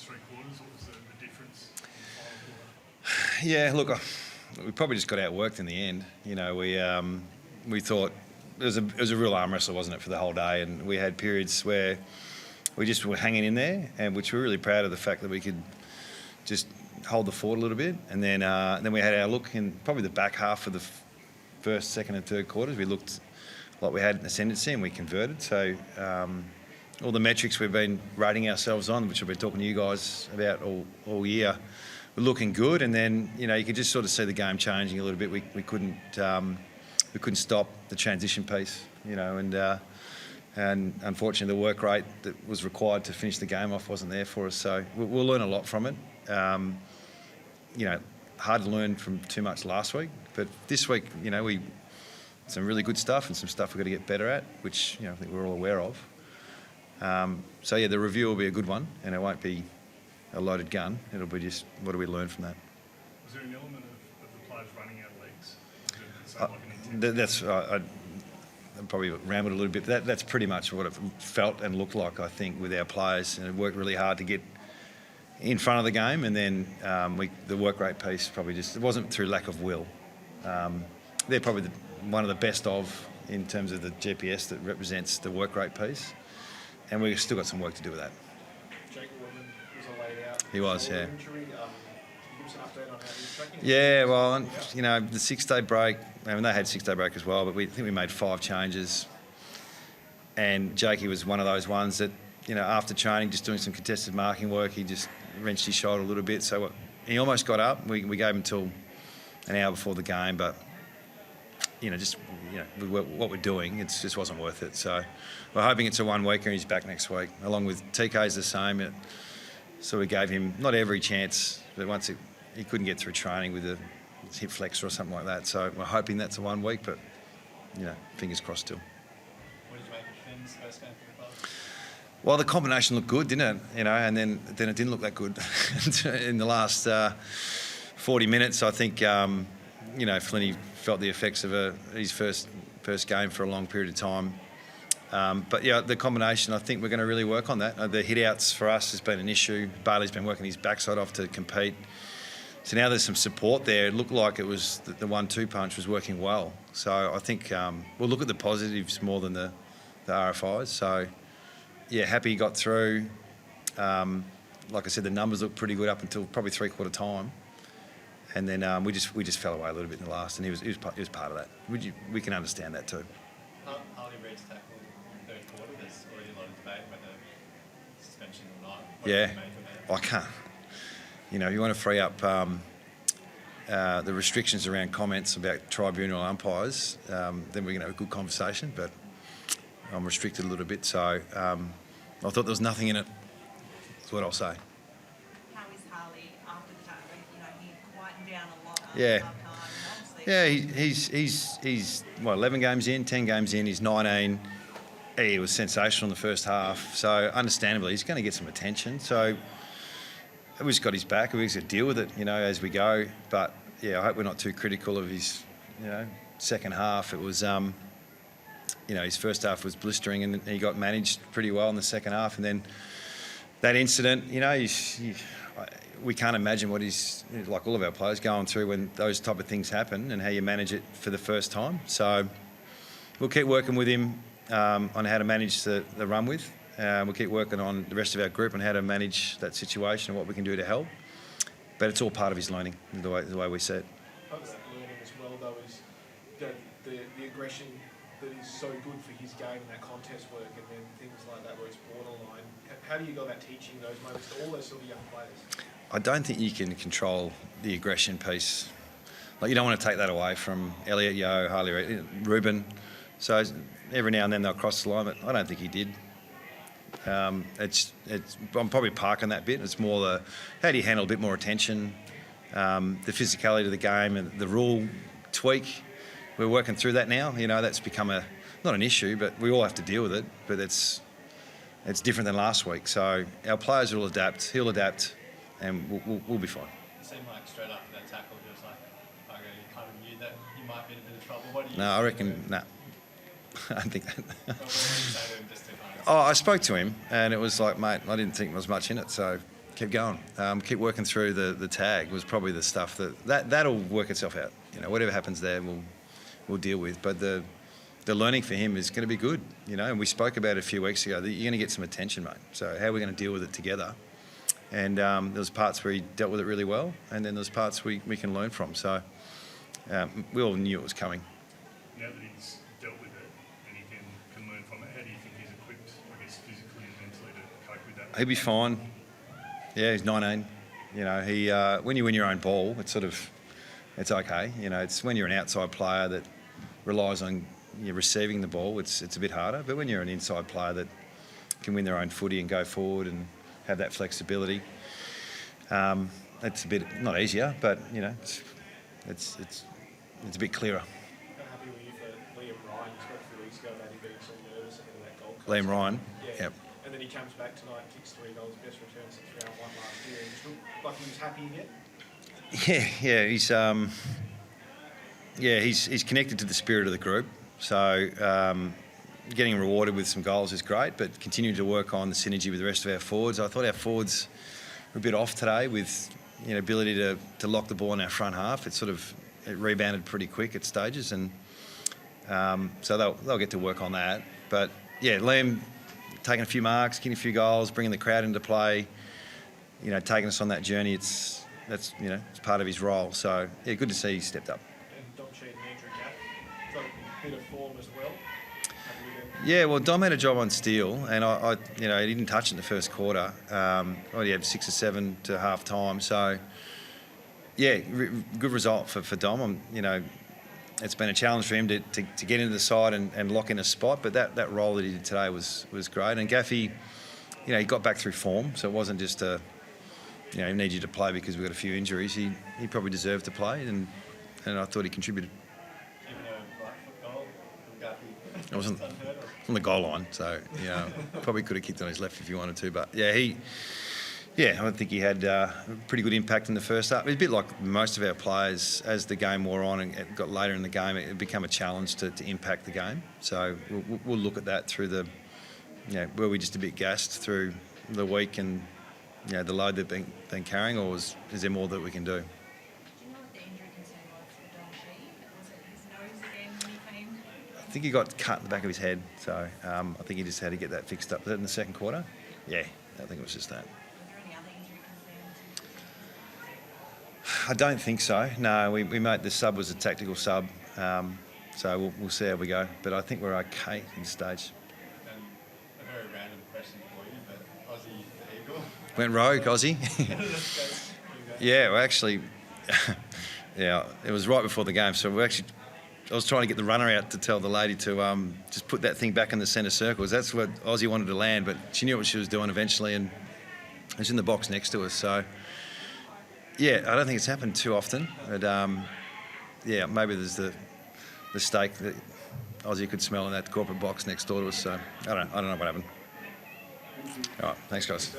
three quarters? What was the difference in the final quarter? Yeah, look, we probably just got outworked in the end. You know, we thought it was a real arm wrestle, wasn't it, for the whole day? And we had periods where we just were hanging in there, and which we're really proud of the fact that we could just hold the fort a little bit. And then we had our look in probably the back half of the first, second and third quarters. We looked like we had an ascendancy and we converted. So all the metrics we've been rating ourselves on, which I've been talking to you guys about all year, were looking good. And then, you know, you could just sort of see the game changing a little bit. We couldn't stop the transition piece, you know, and unfortunately the work rate that was required to finish the game off wasn't there for us. So we'll learn a lot from it. You know, hard to learn from too much last week, but this week, you know, some really good stuff and some stuff we've got to get better at, which, you know, I think we're all aware of. So yeah, the review will be a good one, and it won't be a loaded gun. It'll be just what do we learn from that. Was there an element of the players running out of legs? Did it sound like an That's I probably rambled a little bit. That's pretty much what it felt and looked like, I think, with our players, and it worked really hard to get in front of the game, and then the work rate piece probably just, it wasn't through lack of will. They're probably one of the best of in terms of the GPS that represents the work rate piece, and we've still got some work to do with that. Jake Woodman was laid out. He was, yeah. Injury. Can you give us an update on how he's tracking? Yeah, well, you know, the 6-day break, I mean, they had 6-day break as well, but I think we made 5 changes, and Jakey was one of those ones that, you know, after training, just doing some contested marking work, he just wrenched his shoulder a little bit. So he almost got up. We gave him until an hour before the game, but, you know, just, you know, what we're doing, it just wasn't worth it. So we're hoping it's a 1 weeker and he's back next week. Along with TK's the same. So we gave him not every chance, but once he couldn't get through training with a hip flexor or something like that. So we're hoping that's a 1 week, but, you know, fingers crossed still. What did you make of Finn's first game for the club? Well, the combination looked good, didn't it? You know, and then it didn't look that good in the last 40 minutes. I think, you know, Flinny felt the effects of his first game for a long period of time. But yeah, the combination, I think we're going to really work on that. The hit-outs for us has been an issue. Bailey's been working his backside off to compete. So now there's some support there. It looked like it was the 1-2 punch was working well. So I think we'll look at the positives more than the RFIs. So yeah, happy he got through. Like I said, the numbers looked pretty good up until probably 3/4 time, and then we just fell away a little bit in the last, and he was part of that. We can understand that too. Harley Reid's tackle in the third quarter. There's already a lot of debate whether suspension or not. Yeah, I can't. You know, if you want to free up the restrictions around comments about tribunal umpires, then we're going to have a good conversation. But I'm restricted a little bit, so I thought there was nothing in it. That's what I'll say. How is Harley after the tackle? You know, he quietened down a lot. Yeah. Obviously. Yeah, he's 11 games in, 10 games in. He's 19. He was sensational in the first half. So understandably, he's going to get some attention. So we've just got his back. We've got to deal with it, you know, as we go. But yeah, I hope we're not too critical of his, you know, second half. It was. You know, his first half was blistering, and he got managed pretty well in the second half. And then that incident, you know, we can't imagine what he's, like all of our players, going through when those type of things happen and how you manage it for the first time. So we'll keep working with him on how to manage the run with. We'll keep working on the rest of our group on how to manage that situation and what we can do to help. But it's all part of his learning, the way we see it. Part of that learning as well, though, is that the aggression that is so good for his game and that contest work, and then things like that where it's borderline. How do you go about teaching those moments to all those sort of young players? I don't think you can control the aggression piece. Like, you don't want to take that away from Elliot, Yeo, Harley Reid, Ruben. So every now and then they'll cross the line, but I don't think he did. I'm probably parking that bit. It's more how do you handle a bit more attention, the physicality of the game and the rule tweak. We're working through that now. You know, that's become not an issue, but we all have to deal with it. But it's different than last week. So our players will adapt. He'll adapt, and we'll be fine. It seemed like straight after that tackle, he was like, okay, you kind of knew that you might be in a bit of trouble. What do you? No, I reckon no. I don't think that. What did you say to him just to kind of... Oh, I spoke to him, and it was like, mate, I didn't think there was much in it. So kept going. Keep working through the tag was probably the stuff that'll work itself out. You know, whatever happens there, we'll deal with. But the learning for him is going to be good. You know, and we spoke about it a few weeks ago that you're going to get some attention, mate. So how are we going to deal with it together? And there was parts where he dealt with it really well, and then there's parts we can learn from. So we all knew it was coming. Now that he's dealt with it and he can learn from it, how do you think he's equipped, I guess, physically and mentally to cope with that? He'll be fine. Yeah, he's 19. You know, he when you win your own ball, it's okay. You know, it's when you're an outside player that relies on you receiving the ball, it's a bit harder. But when you're an inside player that can win their own footy and go forward and have that flexibility, it's a bit not easier, but you know, it's a bit clearer. How happy were you for Liam Ryan? You spoke a few weeks ago about him being so nervous ahead of that Gold Coast. Liam Ryan, Yeah. yep. And then he comes back tonight, kicks 3 goals, best return since round 1 last year. And just looked like he was happy again. Yeah, he's connected to the spirit of the group. So getting rewarded with some goals is great, but continuing to work on the synergy with the rest of our forwards. I thought our forwards were a bit off today with ability to lock the ball in our front half. It rebounded pretty quick at stages, and so they'll get to work on that. But yeah, Liam taking a few marks, kicking a few goals, bringing the crowd into play, taking us on that journey. It's part of his role. So yeah, good to see he stepped up. And Dom Sheed and Andrew Gaff got a bit of form as well. Yeah, well, Dom had a job on Steele, and I he didn't touch it in the first quarter. He had 6 or 7 to half time. So yeah, good result for Dom. It's been a challenge for him to get into the side and lock in a spot, but that role that he did today was great. And Gaffy, he got back through form, so it wasn't just he needs you to play because we've got a few injuries. He probably deserved to play, and I thought he contributed. Even a right foot goal from Guppy. It wasn't on the goal line, so probably could have kicked on his left if he wanted to. But I think he had a pretty good impact in the first half. It was a bit like most of our players as the game wore on and it got later in the game. It became a challenge to impact the game. So we'll look at that through were we just a bit gassed through the week and the load they've been carrying, or is there more that we can do? Do you know what the injury concern was for Dom Sheed? Was it his nose again when he came? I think he got cut in the back of his head, so I think he just had to get that fixed up. Was that in the second quarter? Yeah, I think it was just that. Was there any other injury concerns? I don't think so. No, we made the sub was a tactical sub, so we'll see how we go. But I think we're okay in this stage. And a very random question for you, but Aussie the Eagle. Went rogue, Aussie. Yeah, well, actually, it was right before the game, so I was trying to get the runner out to tell the lady to just put that thing back in the centre circles. That's what Aussie wanted to land, but she knew what she was doing eventually, and it was in the box next to us. So, yeah, I don't think it's happened too often, but maybe there's the steak that Aussie could smell in that corporate box next door to us. So I don't know what happened. All right, thanks, guys.